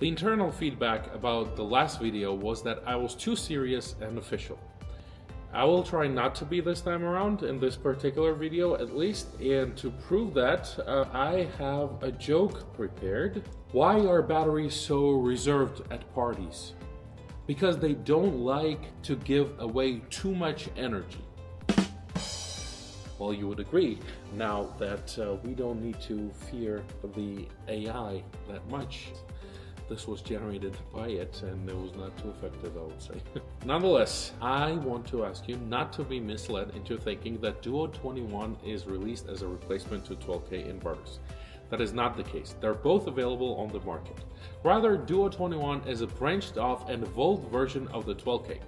The internal feedback about the last video was that I was too serious and official. I will try not to be this time around, in this particular video at least, and to prove that, I have a joke prepared. Why are batteries so reserved at parties? Because they don't like to give away too much energy. Well, you would agree now that we don't need to fear the AI that much. This was generated by it and it was not too effective, I would say. Nonetheless, I want to ask you not to be misled into thinking that Duo 21 is released as a replacement to 12K inverters. That is not the case. They're both available on the market. Rather, Duo 21 is a branched off and evolved version of the 12K.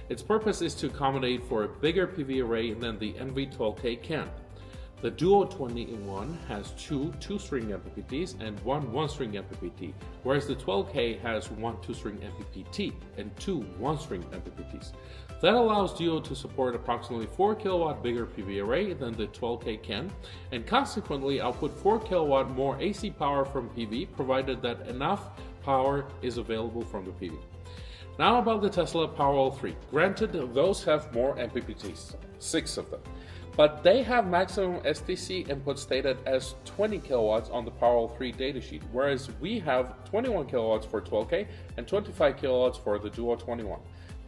Its purpose is to accommodate for a bigger PV array than the NV 12K can. The Duo 21 has two 2-string MPPTs and one 1-string MPPT, whereas the 12K has one 2-string MPPT and two 1-string MPPTs. That allows Duo to support approximately 4 kilowatt bigger PV array than the 12K can, and consequently output 4 kilowatt more AC power from PV, provided that enough power is available from the PV. Now about the Tesla Powerwall 3. Granted, those have more MPPTs, 6 of them. But they have maximum STC input stated as 20 kilowatts on the Powerwall 3 datasheet, whereas we have 21 kilowatts for 12K and 25 kilowatts for the Duo 21.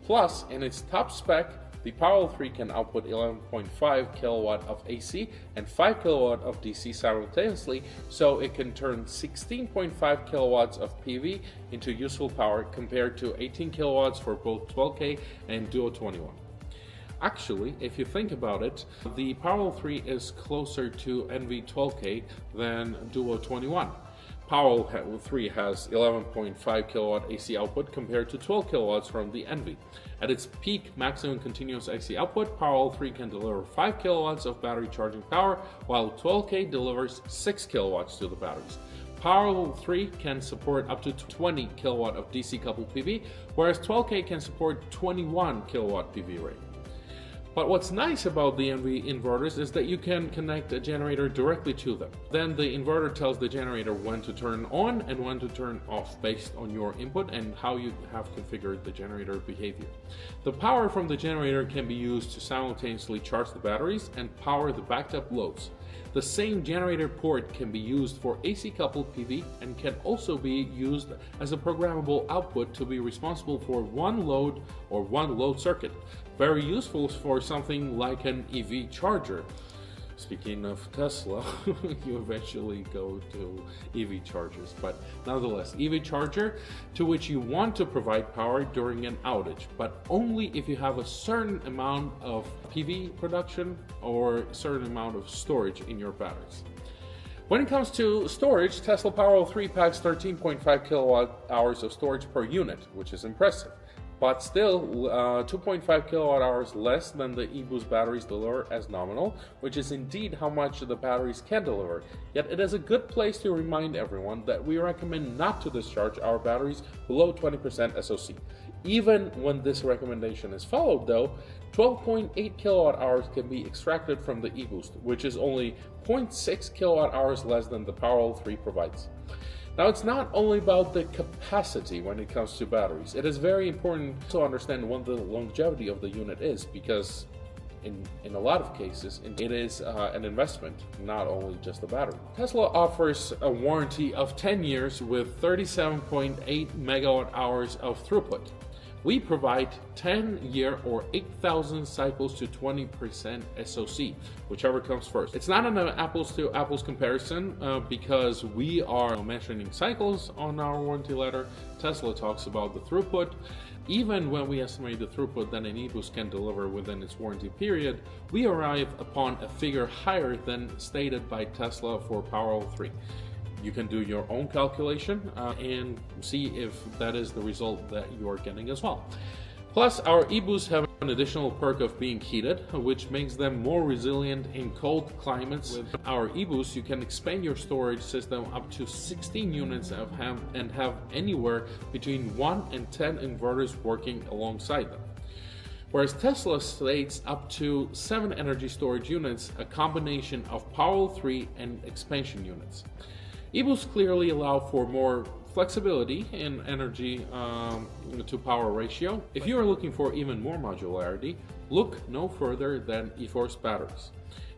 Plus, in its top spec, the Powerwall 3 can output 11.5 kilowatt of AC and 5 kilowatt of DC simultaneously, so it can turn 16.5 kilowatts of PV into useful power compared to 18 kilowatts for both 12K and Duo 21. Actually, if you think about it, the Powerwall 3 is closer to NV12K than Duo 21. Powerwall 3 has 11.5 kilowatt AC output compared to 12 kilowatts from the NV. At its peak maximum continuous AC output, Powerwall 3 can deliver 5 kilowatts of battery charging power, while 12K delivers 6 kilowatts to the batteries. Powerwall 3 can support up to 20 kilowatt of DC coupled PV, whereas 12K can support 21 kilowatt PV array. But what's nice about the NV inverters is that you can connect a generator directly to them. Then the inverter tells the generator when to turn on and when to turn off based on your input and how you have configured the generator behavior. The power from the generator can be used to simultaneously charge the batteries and power the backed up loads. The same generator port can be used for AC coupled PV and can also be used as a programmable output to be responsible for one load or one load circuit. Very useful for something like an EV charger. Speaking of Tesla, you eventually go to EV chargers, but nonetheless, EV charger to which you want to provide power during an outage, but only if you have a certain amount of PV production or a certain amount of storage in your batteries. When it comes to storage, Tesla Powerwall 3 packs 13.5 kilowatt hours of storage per unit, which is impressive. But still 2.5 kilowatt hours less than the eBoost batteries deliver as nominal, which is indeed how much the batteries can deliver. Yet it is a good place to remind everyone that we recommend not to discharge our batteries below 20% SOC. Even when this recommendation is followed though, 12.8 kilowatt hours can be extracted from the eBoost, which is only 0.6 kilowatt hours less than the Powerwall 3 provides. Now, it's not only about the capacity when it comes to batteries. It is very important to understand what the longevity of the unit is, because in a lot of cases, it is an investment, not only just the battery. Tesla offers a warranty of 10 years with 37.8 megawatt hours of throughput. We provide 10-year or 8,000 cycles to 20% SOC, whichever comes first. It's not an apples to apples comparison because we are mentioning cycles on our warranty letter. Tesla talks about the throughput. Even when we estimate the throughput that an eBoost can deliver within its warranty period, we arrive upon a figure higher than stated by Tesla for Powerwall 3. You can do your own calculation and see if that is the result that you are getting as well. Plus, our eBoosts have an additional perk of being heated, which makes them more resilient in cold climates. With our eBoosts, you can expand your storage system up to 16 units and have anywhere between 1 and 10 inverters working alongside them. Whereas Tesla states up to 7 energy storage units, a combination of Powerwall 3 and expansion units. eBoosts clearly allow for more flexibility in energy to power ratio. If you are looking for even more modularity, look no further than eForce batteries.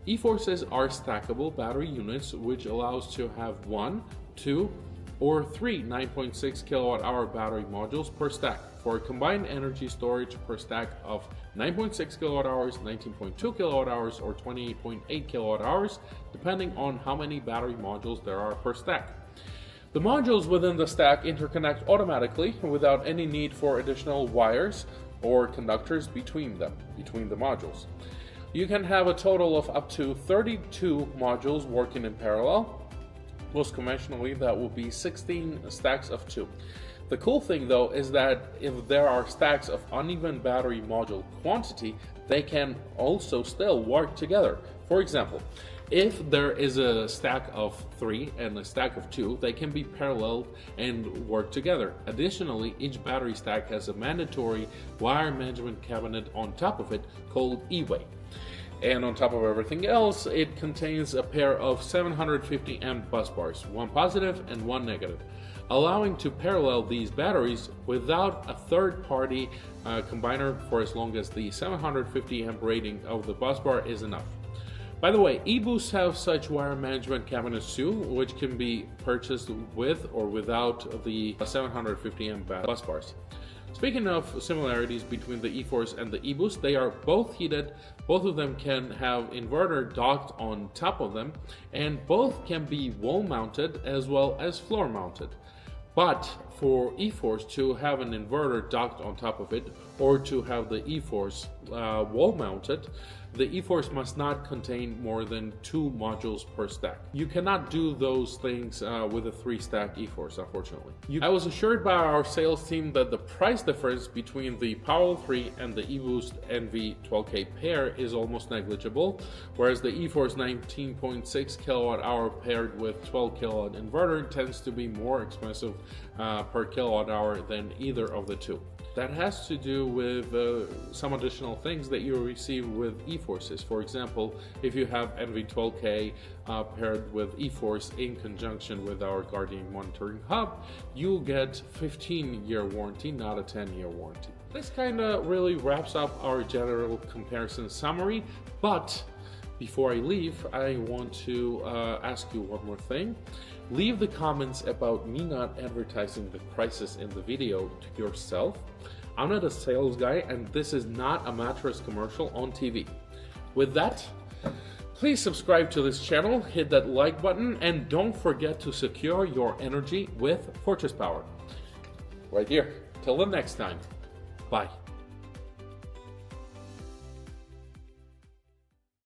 eForces are stackable battery units which allows to have 1, 2, or 3 9.6 kilowatt-hour battery modules per stack for a combined energy storage per stack of 9.6 kilowatt-hours, 19.2 kilowatt-hours, or 28.8 kilowatt-hours, depending on how many battery modules there are per stack. The modules within the stack interconnect automatically without any need for additional wires or conductors between the modules. You can have a total of up to 32 modules working in parallel. Most conventionally, that will be 16 stacks of 2. The cool thing though is that if there are stacks of uneven battery module quantity, they can also still work together. For example, if there is a stack of 3 and a stack of 2, they can be paralleled and work together. Additionally, each battery stack has a mandatory wire management cabinet on top of it called E-Way. And on top of everything else, it contains a pair of 750 amp bus bars, one positive and one negative, allowing to parallel these batteries without a third-party combiner for as long as the 750 amp rating of the bus bar is enough. By the way, eBoost have such wire management cabinets too, which can be purchased with or without the 750 amp bus bars. Speaking of similarities between the eForce and the eBoost, they are both heated, both of them can have inverter docked on top of them, and both can be wall mounted as well as floor mounted. But for eForce to have an inverter docked on top of it, or to have the eForce wall mounted, the eForce must not contain more than 2 modules per stack. You cannot do those things with a 3-stack eForce, unfortunately. I was assured by our sales team that the price difference between the Powerwall 3 and the eBoost NV12K pair is almost negligible, whereas the eForce 19.6 kilowatt-hour paired with 12 kilowatt inverter tends to be more expensive per kilowatt-hour than either of the two. That has to do with some additional things that you receive with eForces. For example, if you have NV12K paired with eForce in conjunction with our Guardian monitoring hub, you'll get 15-year warranty, not a 10-year warranty. This kind of really wraps up our general comparison summary, but before I leave, I want to ask you one more thing. Leave the comments about me not advertising the prices in the video to yourself. I'm not a sales guy, and this is not a mattress commercial on TV. With that, please subscribe to this channel, hit that like button, and don't forget to secure your energy with Fortress Power. Right here. Till the next time. Bye.